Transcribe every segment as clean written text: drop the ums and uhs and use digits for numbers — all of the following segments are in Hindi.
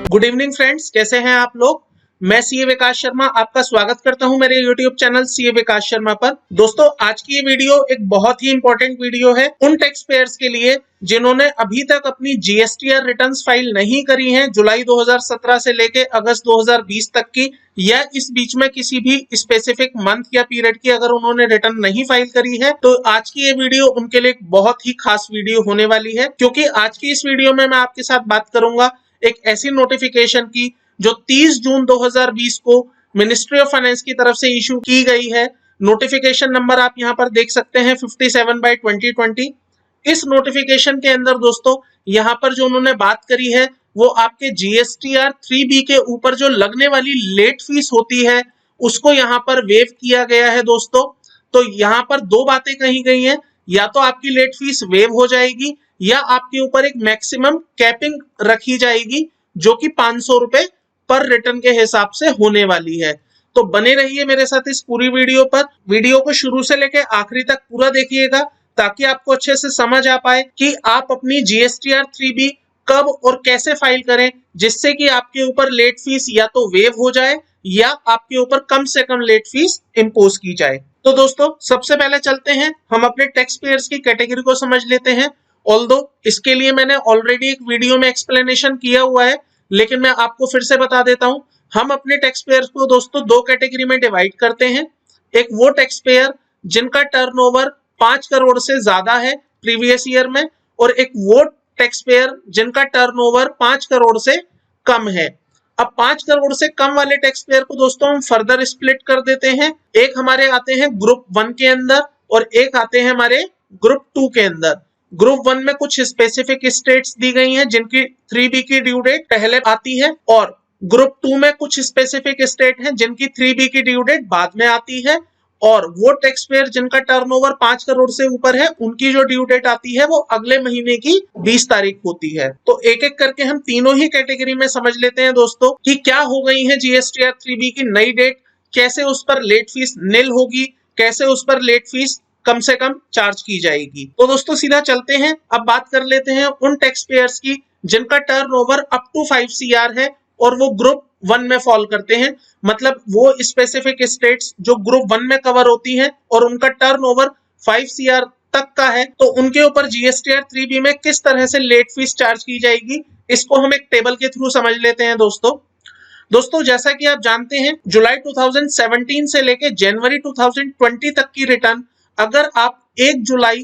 गुड इवनिंग फ्रेंड्स, कैसे हैं आप लोग। मैं सीए विकास शर्मा आपका स्वागत करता हूं मेरे यूट्यूब चैनल सीए विकास शर्मा पर। दोस्तों, आज की ये वीडियो एक बहुत ही इंपॉर्टेंट वीडियो है उन टैक्स पेयर्स के लिए जिन्होंने अभी तक अपनी जीएसटीआर रिटर्न्स फाइल नहीं करी हैं जुलाई 2017 से लेके अगस्त 2020 तक की, या इस बीच में किसी भी स्पेसिफिक मंथ या पीरियड की अगर उन्होंने रिटर्न नहीं फाइल करी है तो आज की ये वीडियो उनके लिए एक बहुत ही खास वीडियो होने वाली है। क्योंकि आज की इस वीडियो में मैं आपके साथ बात करूंगा एक ऐसी नोटिफिकेशन की जो 30 जून 2020 को मिनिस्ट्री ऑफ फाइनेंस की तरफ से इशू की गई है। नोटिफिकेशन नंबर आप यहां पर देख सकते हैं 57/2020। इस नोटिफिकेशन के अंदर दोस्तों यहां पर जो उन्होंने बात करी है वो आपके जीएसटीआर 3B के ऊपर जो लगने वाली लेट फीस होती है उसको यहां पर वेव किया गया है दोस्तों। तो यहां पर दो बातें कही गई हैं, या तो आपकी लेट फीस वेव हो जाएगी या आपके ऊपर एक मैक्सिमम कैपिंग रखी जाएगी जो कि 500 रुपए पर रिटर्न के हिसाब से होने वाली है। तो बने रहिए मेरे साथ इस पूरी वीडियो पर। वीडियो को शुरू से लेकर आखिरी तक पूरा देखिएगा ताकि आपको अच्छे से समझ आ पाए कि आप अपनी जीएसटीआर 3B कब और कैसे फाइल करें जिससे कि आपके ऊपर लेट फीस या तो वेव हो जाए या आपके ऊपर कम से कम लेट फीस इंपोज की जाए। तो दोस्तों, सबसे पहले चलते हैं हम अपने टैक्स पेयर्स की कैटेगरी को समझ लेते हैं। ऑल्दो इसके लिए मैंने ऑलरेडी एक वीडियो में एक्सप्लेनेशन किया हुआ है, लेकिन मैं आपको फिर से बता देता हूं। हम अपने टैक्स पेयर्स को दोस्तों दो कैटेगरी में डिवाइड करते हैं। एक वो टैक्स पेयर जिनका टर्नओवर 5 करोड़ से ज्यादा है प्रीवियस ईयर में, और एक वो टैक्स पेयर जिनका टर्नओवर 5 करोड़ से कम है। अब 5 करोड़ से कम वाले टैक्स पेयर को दोस्तों हम फर्दर स्प्लिट कर देते हैं। एक हमारे आते हैं ग्रुप 1 के अंदर और एक आते हैं हमारे ग्रुप 2 के अंदर। ग्रुप 1 में कुछ स्पेसिफिक स्टेट्स दी गई हैं जिनकी 3B की ड्यू डेट पहले आती है, और ग्रुप 2 में कुछ स्पेसिफिक स्टेट हैं जिनकी 3B की ड्यू डेट बाद में आती है, और वो टैक्स पेयर जिनका टर्नओवर 5 करोड़ से ऊपर है उनकी जो ड्यू डेट आती है वो अगले महीने की 20 तारीख होती है। तो एक एक करके हम तीनों ही कैटेगरी में समझ लेते हैं दोस्तों कि क्या हो गई है जीएसटीआर 3B की नई डेट, कैसे उस पर लेट फीस निल होगी, कैसे उस पर लेट फीस कम से कम चार्ज की जाएगी। तो दोस्तों सीधा चलते हैं, अब बात कर लेते हैं उन टैक्स पेयर्स की जिनका टर्नओवर अप टू 5 CR है और वो ग्रुप 1 में फॉल करते हैं। मतलब वो स्पेसिफिक स्टेट्स जो ग्रुप 1 में कवर होती हैं और उनका टर्नओवर 5 CR तक का है, तो उनके ऊपर जीएसटीआर 3B में किस तरह से लेट फीस चार्ज की जाएगी इसको हम एक टेबल के थ्रू समझ लेते हैं दोस्तों, जैसा कि आप जानते हैं जुलाई 2017 से लेके जनवरी 2020 तक की रिटर्न अगर आप 1 जुलाई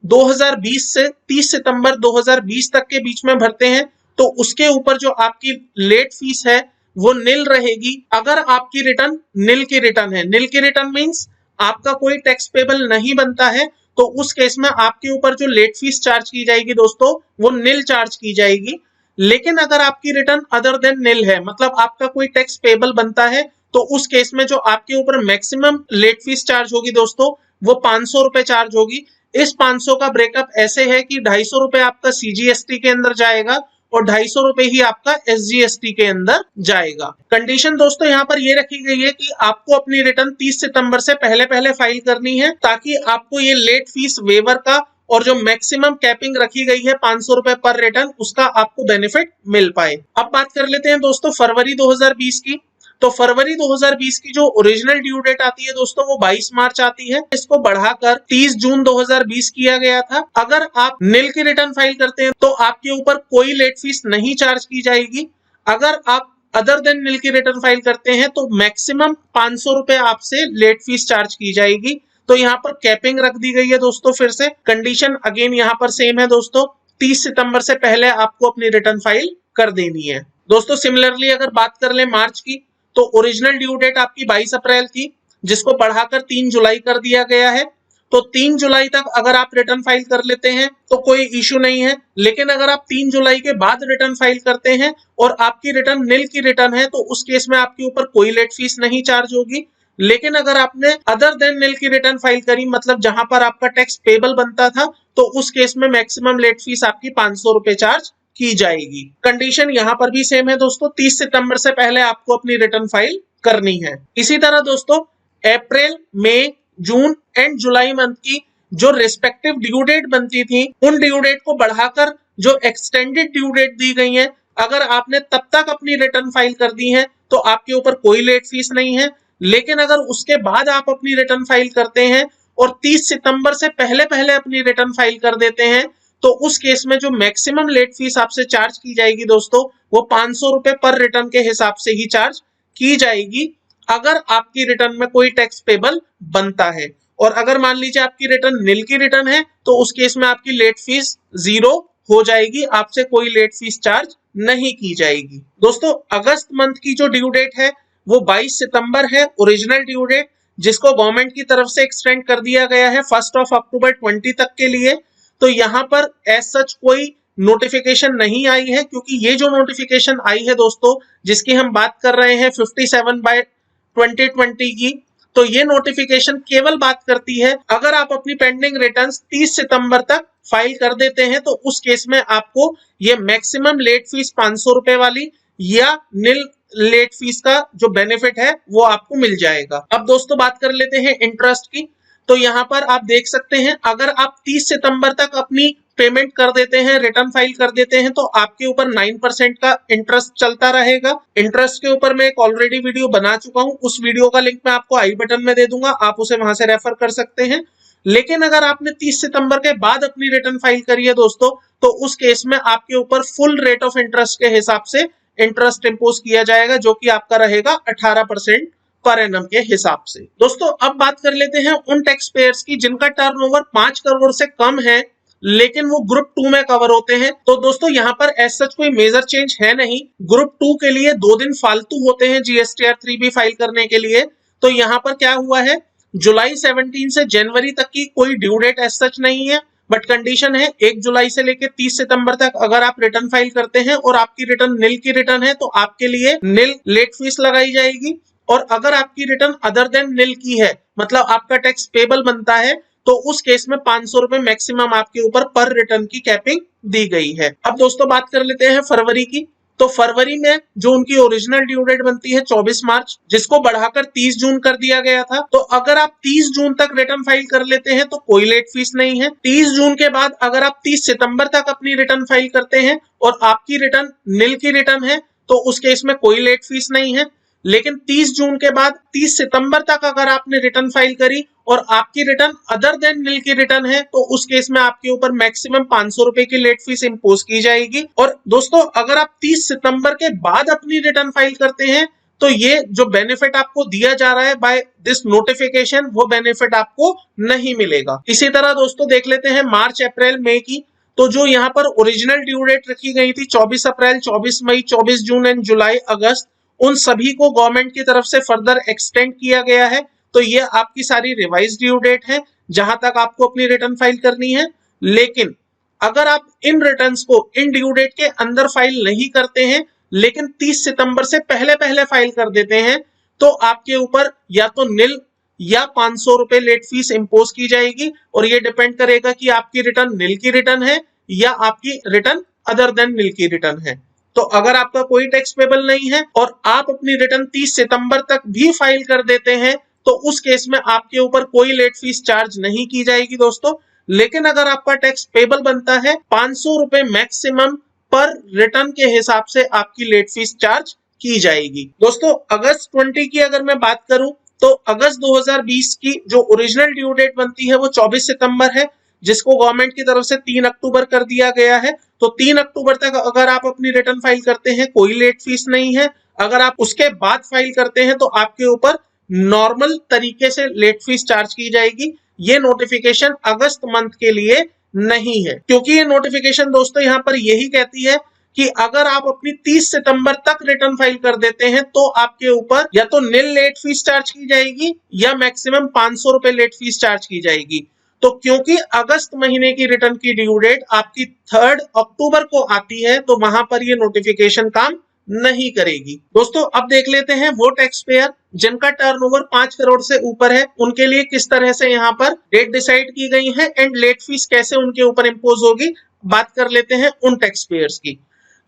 2020 से 30 सितंबर 2020 तक के बीच में भरते हैं तो उसके ऊपर जो आपकी लेट फीस है वो निल रहेगी। अगर आपकी रिटर्न निल की रिटर्न है, निल की रिटर्न मींस आपका कोई टैक्स पेबल नहीं बनता है, तो उस केस में आपके ऊपर जो लेट फीस चार्ज की जाएगी दोस्तों वो निल चार्ज की जाएगी। लेकिन अगर आपकी रिटर्न अदर देन निल है, मतलब आपका कोई टैक्स पेबल बनता है, तो उस केस में जो आपके ऊपर मैक्सिमम लेट फीस चार्ज होगी दोस्तों वो 500 रुपए चार्ज होगी। इस 500 का ब्रेकअप ऐसे है कि 250 रुपए आपका सीजीएसटी के अंदर जाएगा और 250 रुपए ही आपका एसजीएसटी के अंदर जाएगा। कंडीशन दोस्तों यहाँ पर ये रखी गई है कि आपको अपनी रिटर्न 30 सितंबर से पहले फाइल करनी है ताकि आपको ये लेट फीस वेवर का और जो मैक्सिमम कैपिंग रखी गई है 500 रुपए पर रिटर्न उसका आपको बेनिफिट मिल पाए। अब बात कर लेते हैं दोस्तों फरवरी 2020 की। तो फरवरी 2020 की जो ओरिजिनल ड्यू डेट आती है दोस्तों वो 22 मार्च आती है। इसको बढ़ाकर 30 जून 2020 किया गया था। अगर आप निल की रिटर्न फाइल करते हैं तो आपके ऊपर कोई लेट फीस नहीं चार्ज की जाएगी। अगर आप अदर देन निल की रिटर्न फाइल करते हैं तो मैक्सिमम 500 रुपए आपसे लेट फीस चार्ज की जाएगी। तो यहाँ पर कैपिंग रख दी गई है दोस्तों। फिर से कंडीशन अगेन यहाँ पर सेम है दोस्तों, 30 सितंबर से पहले आपको अपनी रिटर्न फाइल कर देनी है दोस्तों। सिमिलरली अगर बात कर ले मार्च की, तो ओरिजिनल ड्यू डेट आपकी 22 अप्रैल थी जिसको बढ़ाकर 3 जुलाई कर दिया गया है। तो 3 जुलाई तक अगर आप रिटर्न फाइल कर लेते हैं तो कोई इश्यू नहीं है। लेकिन अगर आप 3 जुलाई के बाद रिटर्न फाइल करते हैं और आपकी रिटर्न निल की रिटर्न है तो उस केस में आपके ऊपर कोई लेट फीस नहीं चार्ज होगी। लेकिन अगर आपने अदर देन निल की रिटर्न फाइल करी, मतलब जहां पर आपका टैक्स पेबल बनता था, तो उस केस में मैक्सिमम लेट फीस आपकी 500 रुपए चार्ज की जाएगी। कंडीशन यहाँ पर भी सेम है दोस्तों, 30 सितंबर से पहले आपको अपनी रिटर्न फाइल करनी है। इसी तरह दोस्तों अप्रैल, मई, जून एंड जुलाई मंथ की जो रिस्पेक्टिव ड्यू डेट बनती थी उन ड्यू डेट को बढ़ाकर जो एक्सटेंडेड ड्यू डेट दी गई है अगर आपने तब तक अपनी रिटर्न फाइल कर दी है तो आपके ऊपर कोई लेट फीस नहीं है। लेकिन अगर उसके बाद आप अपनी रिटर्न फाइल करते हैं और 30 सितंबर से पहले पहले अपनी रिटर्न फाइल कर देते हैं तो उस केस में जो मैक्सिमम लेट फीस आपसे चार्ज की जाएगी दोस्तों, वो 500 रुपए पर रिटर्न के हिसाब से ही चार्ज की जाएगी अगर आपकी रिटर्न में कोई टैक्स पेबल बनता है। और अगर मान लीजिए आपकी रिटर्न निल की रिटर्न है तो उस केस में आपकी लेट फीस 0 हो जाएगी, आपसे कोई लेट फीस चार्ज नहीं की जाएगी। दोस्तों अगस्त मंथ की जो ड्यू डेट है वो 22 सितंबर है, ओरिजिनल ड्यू डेट, जिसको गवर्नमेंट की तरफ से एक्सटेंड कर दिया गया है 1 अक्टूबर 20 तक के लिए। तो यहाँ पर एज सच कोई नोटिफिकेशन नहीं आई है, क्योंकि ये जो नोटिफिकेशन आई है दोस्तों जिसकी हम बात कर रहे हैं 57/2020 की, तो ये नोटिफिकेशन केवल बात करती है अगर आप अपनी पेंडिंग रिटर्न्स 30 सितंबर तक फाइल कर देते हैं तो उस केस में आपको ये मैक्सिमम लेट फीस 500 रुपए वाली या निल लेट फीस का जो बेनिफिट है वो आपको मिल जाएगा। अब दोस्तों बात कर लेते हैं इंटरेस्ट की। तो यहाँ पर आप देख सकते हैं अगर आप 30 सितंबर तक अपनी पेमेंट कर देते हैं, रिटर्न फाइल कर देते हैं, तो आपके ऊपर 9% का इंटरेस्ट चलता रहेगा। इंटरेस्ट के ऊपर मैं एक ऑलरेडी वीडियो बना चुका हूं, उस वीडियो का लिंक मैं आपको आई बटन में दे दूंगा, आप उसे वहां से रेफर कर सकते हैं। लेकिन अगर आपने 30 सितंबर के बाद अपनी रिटर्न फाइल करी है दोस्तों, तो उस केस में आपके ऊपर फुल रेट ऑफ इंटरेस्ट के हिसाब से इंटरेस्ट इंपोज किया जाएगा, जो कि आपका रहेगा 18% पर एनम के हिसाब से। दोस्तों अब बात कर लेते हैं उन टैक्स पेयर्स की जिनका टर्नओवर 5 करोड़ से कम है लेकिन वो ग्रुप 2 में कवर होते हैं। तो दोस्तों यहाँ पर एज सच कोई मेजर चेंज है नहीं। ग्रुप 2 के लिए 2 दिन फालतू होते हैं जीएसटीआर 3B फाइल करने के लिए। तो यहाँ पर क्या हुआ है, जुलाई 17 से जनवरी तक की कोई ड्यू डेट एज सच नहीं है, बट कंडीशन है 1 जुलाई से लेकर 30 सितंबर तक अगर आप रिटर्न फाइल करते हैं और आपकी रिटर्न निल की रिटर्न है तो आपके लिए निल लेट फीस लगाई जाएगी। और अगर आपकी रिटर्न अदर देन निल की है, मतलब आपका टैक्स पेबल बनता है, तो उस केस में 500 रुपए मैक्सिमम आपके ऊपर पर रिटर्न की कैपिंग दी गई है। अब दोस्तों बात कर लेते हैं फरवरी की। तो फरवरी में जो उनकी ओरिजिनल ड्यू डेट बनती है 24 मार्च, जिसको बढ़ाकर 30 जून कर दिया गया था। तो अगर आप 30 जून तक रिटर्न फाइल कर लेते हैं तो कोई लेट फीस नहीं है। 30 जून के बाद अगर आप 30 सितंबर तक अपनी रिटर्न फाइल करते हैं और आपकी रिटर्न निल की रिटर्न है तो उस केस में कोई लेट फीस नहीं है। लेकिन 30 जून के बाद 30 सितंबर तक अगर आपने रिटर्न फाइल करी और आपकी रिटर्न अदर देन निल की रिटर्न है तो उस केस में आपके ऊपर मैक्सिमम 500 रुपए की लेट फीस इंपोज की जाएगी। और दोस्तों अगर आप 30 सितंबर के बाद अपनी रिटर्न फाइल करते हैं तो ये जो बेनिफिट आपको दिया जा रहा है बाय दिस नोटिफिकेशन, वो बेनिफिट आपको नहीं मिलेगा। इसी तरह दोस्तों देख लेते हैं मार्च, अप्रैल, मई की। तो जो यहाँ पर ओरिजिनल ड्यू डेट रखी गई थी 24 अप्रैल, 24 मई, 24 जून एंड जुलाई, अगस्त, उन सभी को गवर्नमेंट की तरफ से फर्दर एक्सटेंड किया गया है। तो ये आपकी सारी रिवाइज ड्यू डेट है जहां तक आपको अपनी रिटर्न फाइल करनी है। लेकिन अगर आप इन रिटर्न्स को इन ड्यू डेट के अंदर फाइल नहीं करते हैं लेकिन 30 सितंबर से पहले पहले फाइल कर देते हैं तो आपके ऊपर या तो निल या 500 रुपए लेट फीस इंपोज की जाएगी। और ये डिपेंड करेगा कि आपकी रिटर्न निल की रिटर्न है या आपकी रिटर्न अदर देन निल की रिटर्न है। तो अगर आपका कोई टैक्स पेबल नहीं है और आप अपनी रिटर्न 30 सितंबर तक भी फाइल कर देते हैं तो उस केस में आपके ऊपर कोई लेट फीस चार्ज नहीं की जाएगी दोस्तों। लेकिन अगर आपका टैक्स पेबल बनता है 500 रुपए मैक्सिमम पर रिटर्न के हिसाब से आपकी लेट फीस चार्ज की जाएगी। दोस्तों अगस्त 20 की अगर मैं बात करूं तो अगस्त 2020 की जो ओरिजिनल ड्यू डेट बनती है वो 24 सितंबर है, जिसको गवर्नमेंट की तरफ से 3 अक्टूबर कर दिया गया है। तो 3 अक्टूबर तक अगर आप अपनी रिटर्न फाइल करते हैं कोई लेट फीस नहीं है। अगर आप उसके बाद फाइल करते हैं तो आपके ऊपर नॉर्मल तरीके से लेट फीस चार्ज की जाएगी। ये नोटिफिकेशन अगस्त मंथ के लिए नहीं है, क्योंकि ये नोटिफिकेशन दोस्तों यहाँ पर यही कहती है कि अगर आप अपनी 30 सितंबर तक रिटर्न फाइल कर देते हैं तो आपके ऊपर या तो निल लेट फीस चार्ज की जाएगी या मैक्सिमम 500 रुपए लेट फीस चार्ज की जाएगी। तो क्योंकि अगस्त महीने की रिटर्न की ड्यू डेट आपकी 3 अक्टूबर को आती है तो वहां पर ये नोटिफिकेशन काम नहीं करेगी। दोस्तों अब देख लेते हैं वो टैक्स पेयर जिनका टर्नओवर 5 करोड़ से ऊपर है, उनके लिए किस तरह से यहाँ पर डेट डिसाइड की गई है एंड लेट फीस कैसे उनके ऊपर इंपोज होगी। बात कर लेते हैं उन टैक्स पेयर्स की।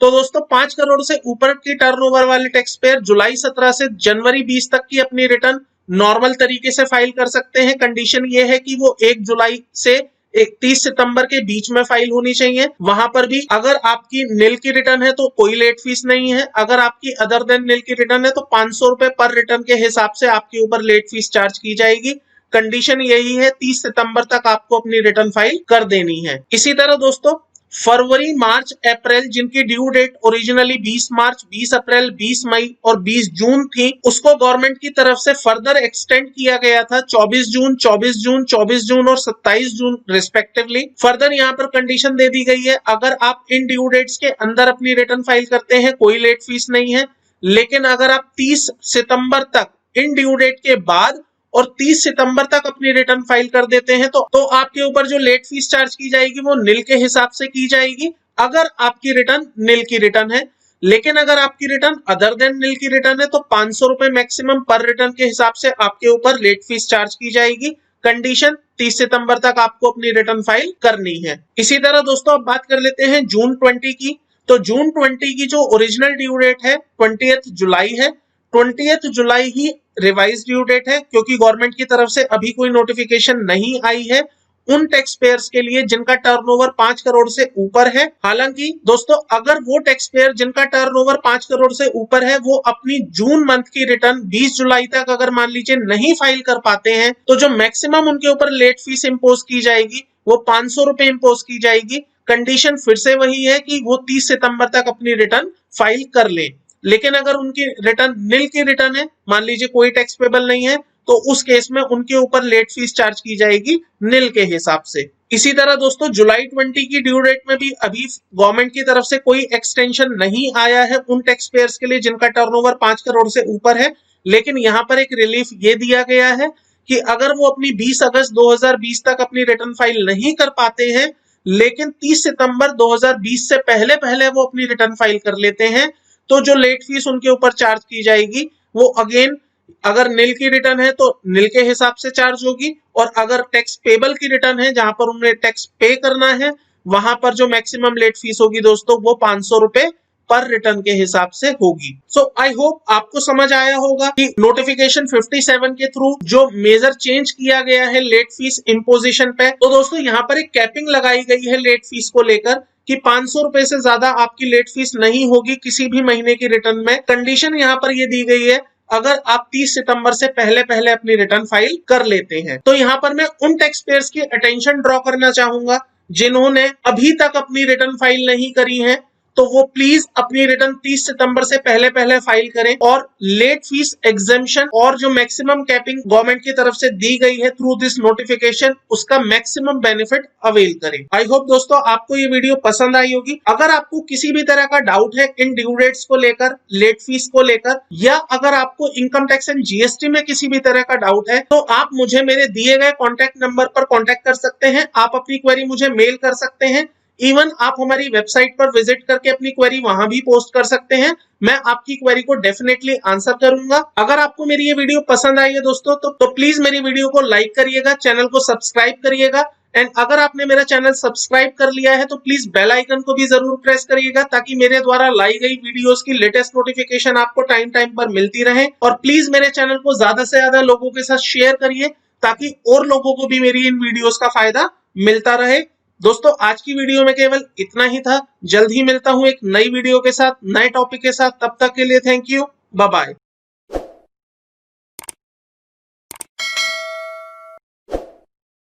तो दोस्तों 5 करोड़ से ऊपर की टर्नओवर वाले टैक्स पेयर जुलाई 17 से जनवरी 20 तक की अपनी रिटर्न नॉर्मल तरीके से फाइल कर सकते हैं। कंडीशन ये है कि वो 1 जुलाई से 31 सितंबर के बीच में फाइल होनी चाहिए। वहां पर भी अगर आपकी नील की रिटर्न है तो कोई लेट फीस नहीं है, अगर आपकी अदर देन नील की रिटर्न है तो 500 रुपए पर रिटर्न के हिसाब से आपके ऊपर लेट फीस चार्ज की जाएगी। कंडीशन यही है, 30 सितंबर तक आपको अपनी रिटर्न फाइल कर देनी है। इसी तरह दोस्तों फरवरी, मार्च, अप्रैल जिनकी ड्यू डेट ओरिजिनली 20 मार्च, 20 अप्रैल, 20 मई और 20 जून थी, उसको गवर्नमेंट की तरफ से फर्दर एक्सटेंड किया गया था 24 जून, 24 जून, 24 जून और 27 जून रिस्पेक्टिवली। फर्दर यहाँ पर कंडीशन दे दी गई है, अगर आप इन ड्यू डेट्स के अंदर अपनी रिटर्न फाइल करते हैं कोई लेट फीस नहीं है, लेकिन अगर आप 30 सितंबर तक इन ड्यू डेट के बाद और 30 सितंबर तक अपनी रिटर्न फाइल कर देते हैं तो आपके ऊपर जो लेट फीस चार्ज की जाएगी वो नील के हिसाब से की जाएगी, अगर आपकी रिटर्न नील की रिटर्न है। लेकिन अगर आपकी रिटर्न अदर देन नील की रिटर्न है तो 500 रुपए मैक्सिमम पर रिटर्न के हिसाब से आपके ऊपर लेट फीस चार्ज की जाएगी। कंडीशन 30 सितंबर तक आपको अपनी रिटर्न फाइल करनी है। इसी तरह दोस्तों अब बात कर लेते हैं जून 20 की। तो जून 20 की जो ओरिजिनल ड्यू डेट है 20 जुलाई है। 20 जुलाई ही रिवाइज ड्यू डेट है, क्योंकि गवर्नमेंट की तरफ से अभी कोई नोटिफिकेशन नहीं आई है उन टैक्स पेयर्स के लिए जिनका टर्नओवर 5 करोड़ से ऊपर है। हालांकि दोस्तों अगर वो टैक्स पेयर जिनका टर्नओवर 5 करोड़ से ऊपर है वो अपनी जून मंथ की रिटर्न 20 जुलाई तक अगर मान लीजिए नहीं फाइल कर पाते हैं तो जो मैक्सिमम उनके ऊपर लेट फीस इंपोज की जाएगी वो 500 रुपए इंपोज की जाएगी। कंडीशन फिर से वही है कि वो 30 सितंबर तक अपनी रिटर्न फाइल कर ले। लेकिन अगर उनकी रिटर्न नील की रिटर्न है, मान लीजिए कोई टैक्स पेबल नहीं है, तो उस केस में उनके ऊपर लेट फीस चार्ज की जाएगी नील के हिसाब से। इसी तरह दोस्तों जुलाई 20 की ड्यू डेट में भी अभी गवर्नमेंट की तरफ से कोई एक्सटेंशन नहीं आया है उन टैक्स पेयर्स के लिए जिनका टर्नओवर 5 करोड़ से ऊपर है। लेकिन यहाँ पर एक रिलीफ ये दिया गया है कि अगर वो अपनी 20 अगस्त 2020 तक अपनी रिटर्न फाइल नहीं कर पाते हैं, लेकिन 30 सितंबर 2020 से पहले पहले वो अपनी रिटर्न फाइल कर लेते हैं, तो जो लेट फीस उनके ऊपर चार्ज की जाएगी वो अगेन अगर नील की रिटर्न है तो नील के हिसाब से चार्ज होगी, और अगर टैक्स पेबल की रिटर्न है जहां पर उन्हें टैक्स पे करना है वहां पर जो मैक्सिमम लेट फीस होगी दोस्तों वो 500 रुपए पर रिटर्न के हिसाब से होगी। सो आई होप आपको समझ आया होगा कि नोटिफिकेशन 57 के थ्रू जो मेजर चेंज किया गया है लेट फीस इंपोजिशन पे, तो दोस्तों यहाँ पर एक कैपिंग लगाई गई है लेट फीस को लेकर कि 500 रुपए से ज्यादा आपकी लेट फीस नहीं होगी किसी भी महीने की रिटर्न में। कंडीशन यहाँ पर ये दी गई है अगर आप 30 सितंबर से पहले पहले अपनी रिटर्न फाइल कर लेते हैं। तो यहाँ पर मैं उन टैक्स पेयर्स की अटेंशन ड्रॉ करना चाहूंगा जिन्होंने अभी तक अपनी रिटर्न फाइल नहीं करी है, तो वो प्लीज अपनी रिटर्न 30 सितंबर से पहले पहले फाइल करें और लेट फीस एग्जेम्पशन और जो मैक्सिमम कैपिंग गवर्नमेंट की तरफ से दी गई है थ्रू दिस नोटिफिकेशन उसका मैक्सिमम बेनिफिट अवेल करें। आई होप दोस्तों आपको ये वीडियो पसंद आई होगी। अगर आपको किसी भी तरह का डाउट है इन ड्यू डेट्स को लेकर, लेट फीस को लेकर, या अगर आपको इनकम टैक्स एंड जीएसटी में किसी भी तरह का डाउट है तो आप मुझे मेरे दिए गए कॉन्टैक्ट नंबर पर कॉन्टैक्ट कर सकते हैं। आप अपनी क्वेरी मुझे मेल कर सकते हैं, इवन आप हमारी वेबसाइट पर विजिट करके अपनी क्वेरी वहां भी पोस्ट कर सकते हैं। मैं आपकी क्वेरी को डेफिनेटली आंसर करूंगा। अगर आपको मेरी ये वीडियो पसंद आई है दोस्तों तो प्लीज मेरी वीडियो को लाइक करिएगा, चैनल को सब्सक्राइब करिएगा, एंड अगर आपने मेरा चैनल सब्सक्राइब कर लिया है तो प्लीज बेल आइकन को भी जरूर प्रेस करिएगा ताकि मेरे द्वारा लाई गई वीडियोस की लेटेस्ट नोटिफिकेशन आपको टाइम टाइम पर मिलती रहे। और प्लीज मेरे चैनल को ज्यादा से ज्यादा लोगों के साथ शेयर करिए ताकि और लोगों को भी मेरी इन वीडियोस का फायदा मिलता रहे। दोस्तों आज की वीडियो में केवल इतना ही था। जल्द ही मिलता हूं एक नई वीडियो के साथ, नए टॉपिक के साथ। तब तक के लिए थैंक यू, बाय बाय।